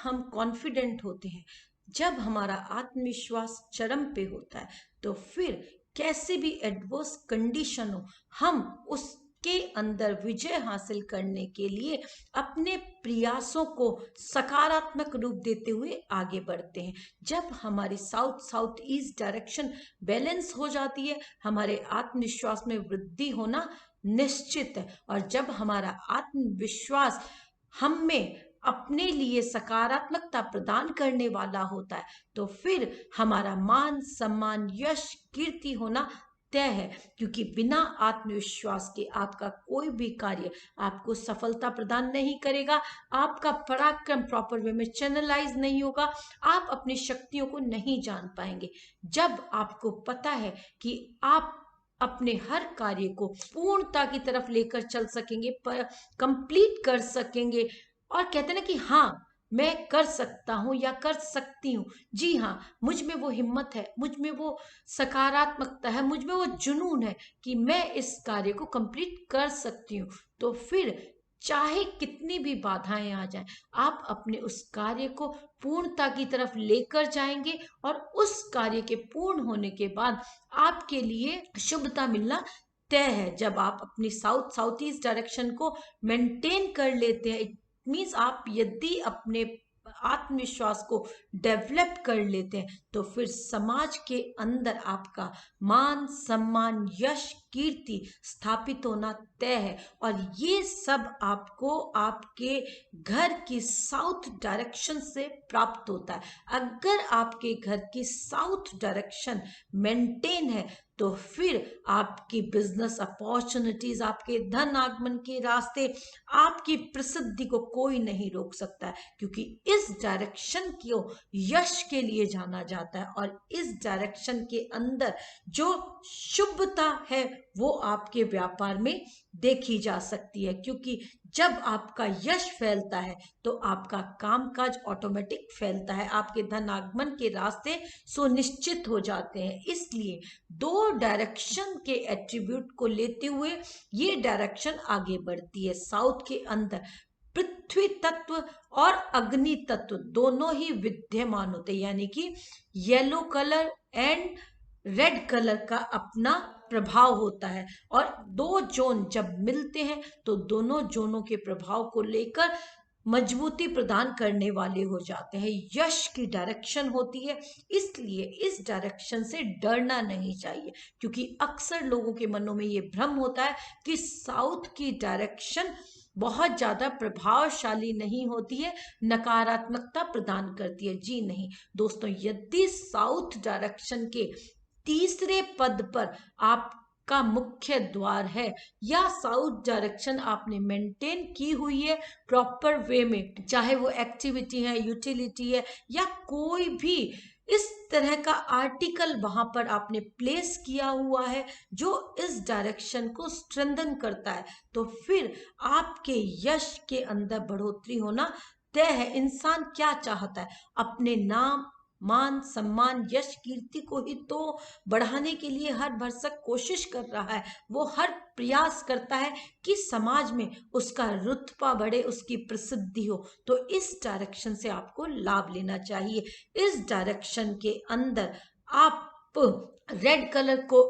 हम कॉन्फिडेंट होते हैं, जब हमारा आत्मविश्वास चरम पे होता है, तो फिर कैसे भी एडवर्स कंडीशन हो, हम उसके अंदर विजय हासिल करने के लिए अपने प्रयासों को सकारात्मक रूप देते हुए आगे बढ़ते हैं। जब हमारी south south east direction balance हो जाती है, हमारे आत्मविश्वास में वृद्धि होना निश्चित है। और जब हमारा आत्मविश्वास हम में अपने लिए सकारात्मकता प्रदान करने वाला होता है, तो फिर हमारा मान सम्मान यश कीर्ति होना तय है। क्योंकि बिना आत्मविश्वास के आपका कोई भी कार्य आपको सफलता प्रदान नहीं करेगा, आपका पराक्रम प्रॉपर वे में चैनलाइज नहीं होगा, आप अपनी शक्तियों को नहीं जान पाएंगे। जब आपको पता है कि आप अपने हर कार्य को पूर्णता की तरफ लेकर चल सकेंगे, पर कंप्लीट कर सकेंगे, और कहते हैं ना कि हाँ मैं कर सकता हूं या कर सकती हूँ, जी हाँ, मुझ में वो हिम्मत है, मुझ में वो सकारात्मकता है, मुझ में वो जुनून है कि मैं इस कार्य को कंप्लीट कर सकती हूँ, तो फिर चाहे कितनी भी बाधाएं आ जाएं, आप अपने उस कार्य को पूर्णता की तरफ लेकर जाएंगे, और उस कार्य के पूर्ण होने के बाद आपके लिए शुभता मिलना तय है। जब आप अपनी साउथ साउथ ईस्ट डायरेक्शन को मेंटेन कर लेते हैं, मीन्स आप यदि अपने आत्मविश्वास को डेवलप कर लेते हैं, तो फिर समाज के अंदर आपका मान सम्मान यश कीर्ति स्थापित होना तय है। और ये सब आपको आपके घर की साउथ डायरेक्शन से प्राप्त होता है। अगर आपके घर की साउथ डायरेक्शन मेंटेन है, तो फिर आपकी बिजनेस अपॉर्चुनिटीज, आपके धन आगमन के रास्ते, आपकी प्रसिद्धि को कोई नहीं रोक सकता है। क्योंकि इस डायरेक्शन को यश के लिए जाना जाता है, और इस डायरेक्शन के अंदर जो शुभता है वो आपके व्यापार में देखी जा सकती है। क्योंकि जब आपका यश फैलता है, तो आपका कामकाज ऑटोमेटिक फैलता है, आपके धन आगमन के रास्ते सुनिश्चित हो जाते हैं। इसलिए दो डायरेक्शन के एट्रीब्यूट को लेते हुए ये डायरेक्शन आगे बढ़ती है। साउथ के अंदर पृथ्वी तत्व और अग्नि तत्व दोनों ही विद्यमान होते हैं, यानी कि yellow colour and red colour का अपना प्रभाव होता है। और दो जोन जब मिलते हैं, तो दोनों जोनों के प्रभाव को लेकर मजबूती प्रदान करने वाले हो जाते हैं, यश की डायरेक्शन होती है। इसलिए इस डायरेक्शन से डरना नहीं चाहिए, क्योंकि अक्सर लोगों के मनों में ये भ्रम होता है कि साउथ की डायरेक्शन बहुत ज्यादा प्रभावशाली नहीं होती है, नकारात्मकता प्रदान करती है। जी नहीं दोस्तों, यदि साउथ डायरेक्शन के तीसरे पद पर आपका मुख्य द्वार है, या साउथ डायरेक्शन आपने मेंटेन की हुई है प्रॉपर वे में, चाहे वो एक्टिविटी है, यूटिलिटी है, या कोई भी इस तरह का आर्टिकल वहां पर आपने प्लेस किया हुआ है जो इस डायरेक्शन को स्ट्रेंथन करता है, तो फिर आपके यश के अंदर बढ़ोतरी होना तय है। इंसान क्या चाहता है? अपने नाम मान सम्मान यश कीर्ति को ही तो बढ़ाने के लिए हर भरसक कोशिश कर रहा है। वो हर प्रयास करता है कि समाज में उसका रुतबा बढ़े, उसकी प्रसिद्धि हो। तो इस डायरेक्शन से आपको लाभ लेना चाहिए। इस डायरेक्शन के अंदर आप रेड कलर को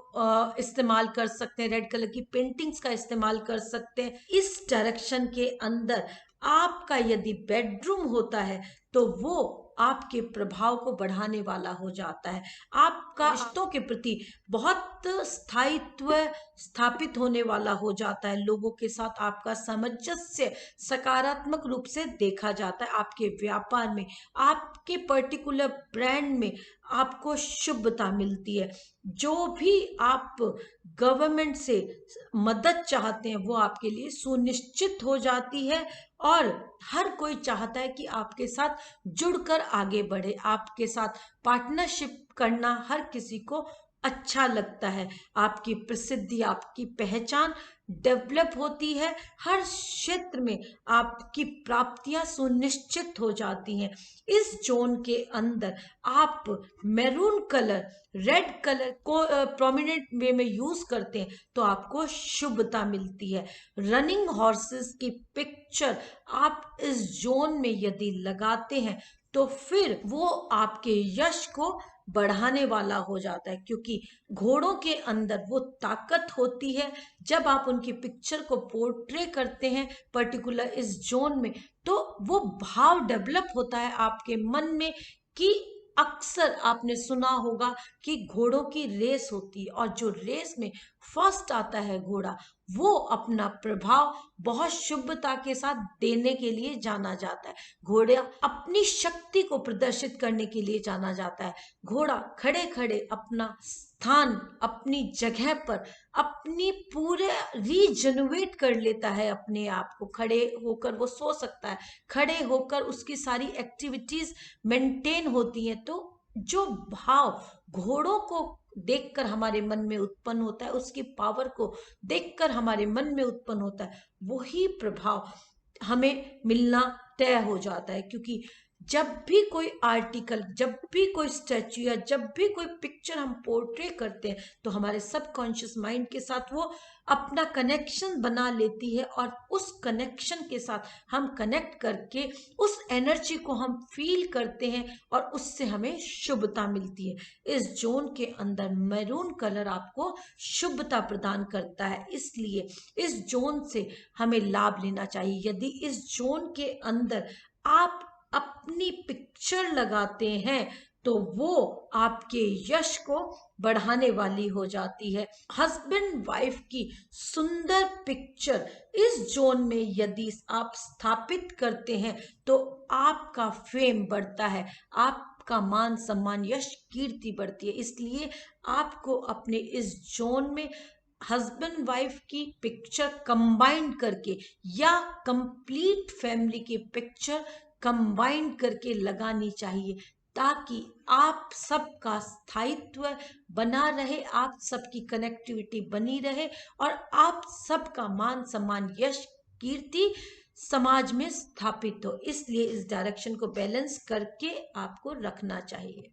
इस्तेमाल कर सकते हैं, रेड कलर की पेंटिंग्स का इस्तेमाल कर सकते हैं। इस डायरेक्शन के अंदर आपका यदि बेडरूम होता है, तो वो आपके प्रभाव को बढ़ाने वाला हो जाता है। आपका रिश्तों के प्रति बहुत स्थायित्व स्थापित होने वाला हो जाता है। लोगों के साथ आपका सामंजस्य सकारात्मक रूप से देखा जाता है। आपके व्यापार में, आपके पर्टिकुलर ब्रांड में आपको शुभता मिलती है। जो भी आप गवर्नमेंट से मदद चाहते हैं, वो आपके लिए सुनिश्चित हो जाती है। और हर कोई चाहता है कि आपके साथ जुड़कर आगे बढ़े, आपके साथ पार्टनरशिप करना हर किसी को अच्छा लगता है। आपकी प्रसिद्धि, आपकी पहचान डेवलप होती है, हर क्षेत्र में आपकी प्राप्तियां सुनिश्चित हो जाती हैं। इस जोन के अंदर आप मैरून कलर, रेड कलर को प्रोमिनेंट वे में यूज करते हैं तो आपको शुभता मिलती है। रनिंग हॉर्सेस की पिक्चर आप इस जोन में यदि लगाते हैं तो फिर वो आपके यश को बढ़ाने वाला हो जाता है, क्योंकि घोड़ों के अंदर वो ताकत होती है। जब आप उनकी पिक्चर को पोर्ट्रे करते हैं पर्टिकुलर इस जोन में, तो वो भाव डेवलप होता है आपके मन में कि अक्सर आपने सुना होगा कि घोड़ों की रेस होती है और जो रेस में फर्स्ट आता है घोड़ा, वो अपना प्रभाव बहुत शुभता के साथ देने के लिए जाना जाता है। घोड़ा अपनी शक्ति को प्रदर्शित करने के लिए जाना जाता है। घोड़ा खड़े खड़े अपना स्थान, अपनी जगह पर अपनी पूरे रीजनरेट कर लेता है अपने आप को। खड़े होकर वो सो सकता है, खड़े होकर उसकी सारी एक्टिविटीज मेंटेन होती हैं। तो जो भाव घोड़ों को देखकर हमारे मन में उत्पन्न होता है, उसकी पावर को देखकर हमारे मन में उत्पन्न होता है, वही प्रभाव हमें मिलना तय हो जाता है। क्योंकि जब भी कोई आर्टिकल, जब भी कोई स्टैच्यू या जब भी कोई पिक्चर हम पोर्ट्रे करते हैं तो हमारे सबकॉन्शियस माइंड के साथ वो अपना कनेक्शन बना लेती है और उस कनेक्शन के साथ हम कनेक्ट करके उस एनर्जी को हम फील करते हैं और उससे हमें शुभता मिलती है। इस जोन के अंदर मैरून कलर आपको शुभता प्रदान करता है, इसलिए इस जोन से हमें लाभ लेना चाहिए। यदि इस जोन के अंदर आप अपनी पिक्चर लगाते हैं तो वो आपके यश को बढ़ाने वाली हो जाती है। हस्बैंड वाइफ की सुंदर पिक्चर इस जोन में यदि आप स्थापित करते हैं तो आपका फेम बढ़ता है, आपका मान सम्मान यश कीर्ति बढ़ती है। इसलिए आपको अपने इस जोन में हस्बैंड वाइफ की पिक्चर कंबाइन करके या कंप्लीट फैमिली की पिक्चर कंबाइन करके लगानी चाहिए, ताकि आप सबका स्थायित्व बना रहे, आप सबकी कनेक्टिविटी बनी रहे और आप सबका मान सम्मान यश कीर्ति समाज में स्थापित हो। इसलिए इस डायरेक्शन को बैलेंस करके आपको रखना चाहिए।